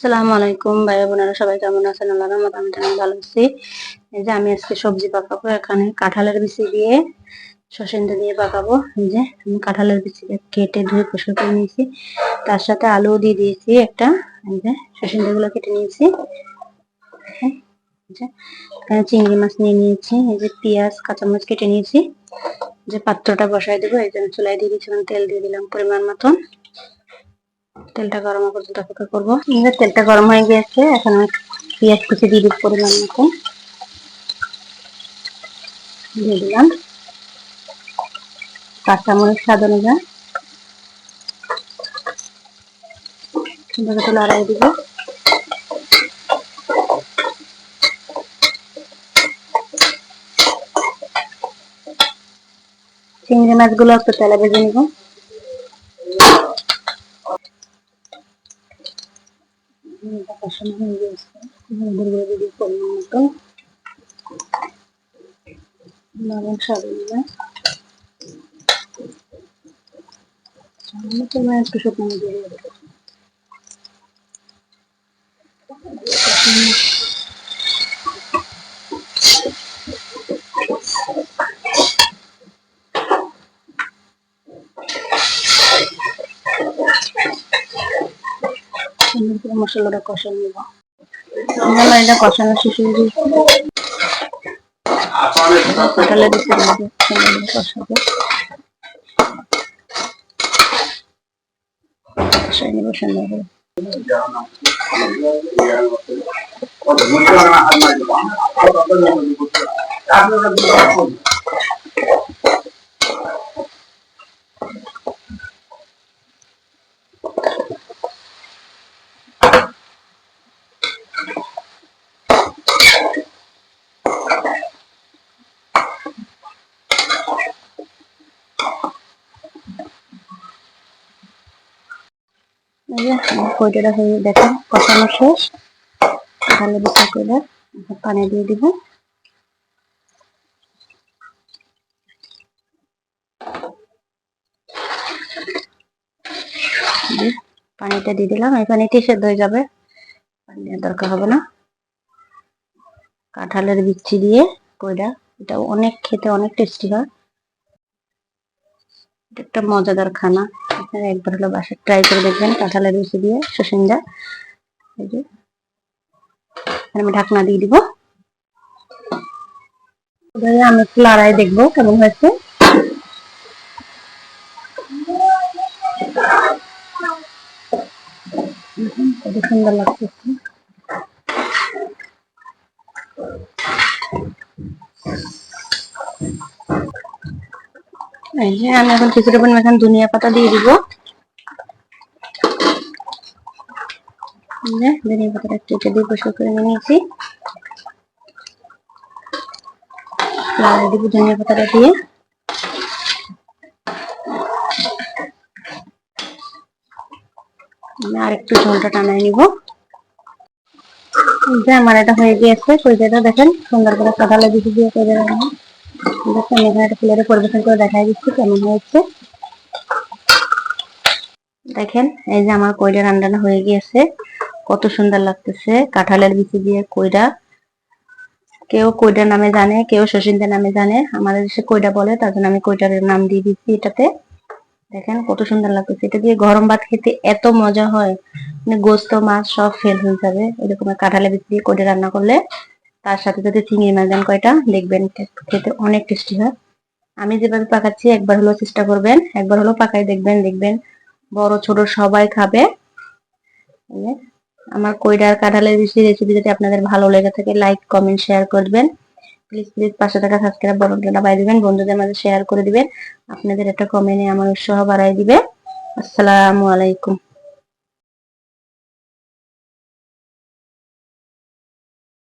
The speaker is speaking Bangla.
আসসালামু আলাইকুম ভাই বোনেরা, সবাই কেমন আছেন? আল্লাহর রহমতে আমি অনেক ভালো আছি। এই যে আমি আজকে সবজি পাকাবো, এখানে কাঁঠালের বিচি দিয়ে সসিন্দা দিয়ে পাকাবো। এই যে আমি কাঁঠালের বিচি কেটে ধুয়ে পরিষ্কার করে নিয়েছি, তার সাথে আলু দিয়ে দিয়েছি একটা। এই যে সসিন্দা গুলো কেটে নিয়েছি। এখানে চিংড়ি মাছ নিয়ে নিয়েছি। এই যে পেঁয়াজ কাঁচামরিচ কেটে নিয়েছি। যে পাত্রটা বসাই দেবো, এই জন্য চুলায় দিয়ে দিয়েছিলাম, তেল দিয়ে দিলাম পরিমাণ মতন। তেলটা গরম হওয়া পর্যন্ত অপেক্ষা করবো। তেলটা গরম হয়ে গিয়েছে, এখন আমি পেঁয়াজ কুচি দিয়ে দিব পরিমাণ মতো, দিয়ে দিলাম কাঁচামরিচ স্বাদ অনুযায়ী, সুন্দর করে লড়াই দিব। চিংড়ি মাছগুলো একটু তেলে ভেজে নিব। পরিমাণ মতো লবণ স্বাদ অনুযায়ী, একটু শুকনো দিয়ে দেবো। মশলাটা কষানো নিব। এটা কষানো শেষ হয়ে গেছে, কাঁঠালের বিচি কষাবো, কষাই নিব সুন্দর করে। কইটা হয়ে দেখেন কষানো শেষ, তাহলে বিচি কইটা পানি দিয়ে দিব। পানিটা দিয়ে দিলাম, এই পানিতে সেদ্ধ হয়ে যাবে, পানি দেওয়ার দরকার হবে না। কাঁঠালের বিচি দিয়ে কইটা, এটা অনেক খেতে অনেক টেস্টি হয়, এটা একটা মজাদার খানা। আপনারা একবার হলো বাসায় ট্রাই করে দেখবেন কাঁঠালের বিচি দিয়ে সসিন্দা। এই যে আমি ঢাকনা দিয়ে দিব, আমি একটু লড়াই দেখবো কেমন হয়েছে। কত সুন্দর লাগতেছে। এই যে আমি এখন কিছুটা পরিমাণ ধনিয়া পাতা দিয়ে দিব। ধনিয়া পাতাটা কেটে দিয়ে পরিষ্কার করে নিয়েছি, লাল দিব ধনিয়া পাতাটা দিয়ে। আর একটু ঝোলটা টানাই নিব। যে আমার এটা হয়ে গিয়েছে, কইটা দেখেন সুন্দর করে কাঁঠালের বিচি দিয়ে কইটা রান্না। আমি এখানে একটা প্লেটে পরিবেশন করে দেখাই দিচ্ছি কেমন হয়েছে। দেখেন এই যে আমার কইটা রান্না হয়ে গিয়েছে, কত সুন্দর লাগতেছে। কাঁঠালের বিচি দিয়ে কইটা, কেউ কইটার নামে জানে, কেউ সসিন্দা নামে জানে, আমাদের দেশে কইটা বলে, তার জন্য আমি কইটার নাম দিয়ে দিচ্ছি এটাতে। দেখেন কত সুন্দর লাগতেছে, এটা দিয়ে গরম ভাত খেতে এত মজা হয়, মানে গোস্ত মাছ সব ফেল হয়ে যাবে এরকম কাঁঠালের বিচি দিয়ে কইটা রান্না করলে। তার সাথে যদি চিংড়ি মাছ দেন কয়টা, দেখবেন খেতে অনেক টেস্টি হয়। আমি যেভাবে পাকাচ্ছি একবার হলো চেষ্টা করবেন, একবার হলো পাকাই দেখবেন, দেখবেন বড় ছোট সবাই খাবে। আমার কইডার কাঁঠালের বিচি রেসিপি যদি আপনাদের ভালো লেগে থাকে, লাইক কমেন্ট শেয়ার করবেন। প্লিজ প্লিজ পাশে থাকা সাবস্ক্রাইব বাটনটা দাবাই দিবেন, বন্ধুদের মাঝে শেয়ার করে দিবেন। আপনাদের একটা কমেন্টে আমার উৎসাহ বাড়াই দিবে। আসসালামু আলাইকুম।